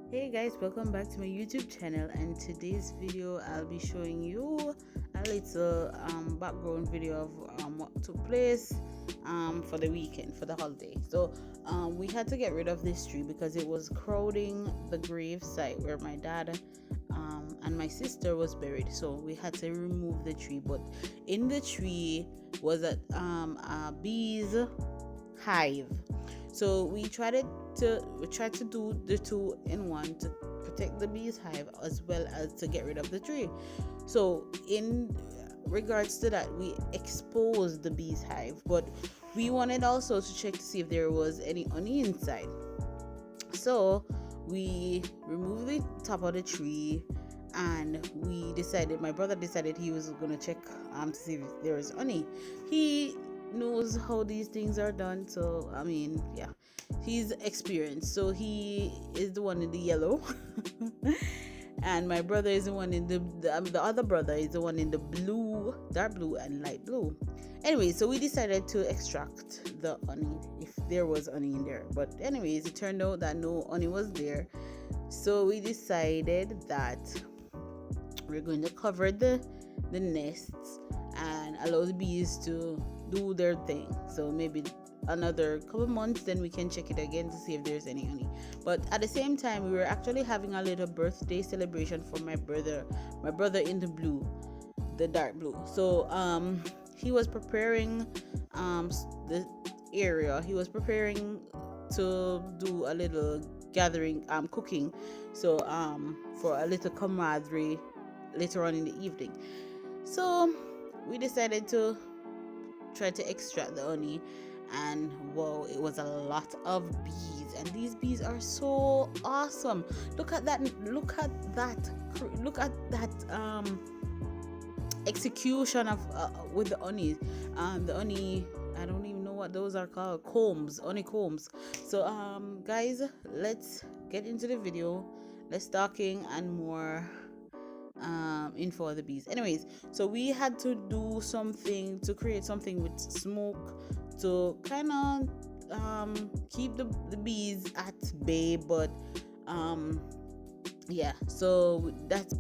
Hey guys, welcome back to my YouTube channel, and today's video I'll be showing you a little background video of what took place for the weekend, for the holiday. We had to get rid of this tree because it was crowding the grave site where my dad and my sister was buried, so we had to remove the tree. But in the tree was a bee's hive. So we tried to do the two in one to protect the bees hive as well as to get rid of the tree. So in regards to that, we exposed the bees hive, but we wanted also to check to see if there was any honey inside. So we removed the top of the tree, and my brother decided he was gonna check to see if there was honey. He knows how these things are done, so I mean, yeah, he's experienced. So he is the one in the yellow, and my brother is the one in the other brother is the one in the blue, dark blue and light blue. Anyway, so we decided to extract the honey if there was honey in there. But anyways, it turned out that no honey was there. So we decided that we're going to cover the nests and allow the bees to do their thing. So maybe another couple months, then we can check it again to see if there's any honey. But at the same time, we were actually having a little birthday celebration for my brother in the blue, the dark blue. So he was preparing the area. He was preparing to do a little gathering, cooking. So for a little camaraderie later on in the evening. So we decided to try to extract the honey, and whoa, it was a lot of bees, and these bees are so awesome. Look at that, look at that execution of with the honey. The honey, I don't even know what those are called, combs, honey combs. So guys, let's get into the video. Let's talking and more info of the bees. Anyways, so we had to do something to create something with smoke to kind of keep the bees at bay. But yeah, so that's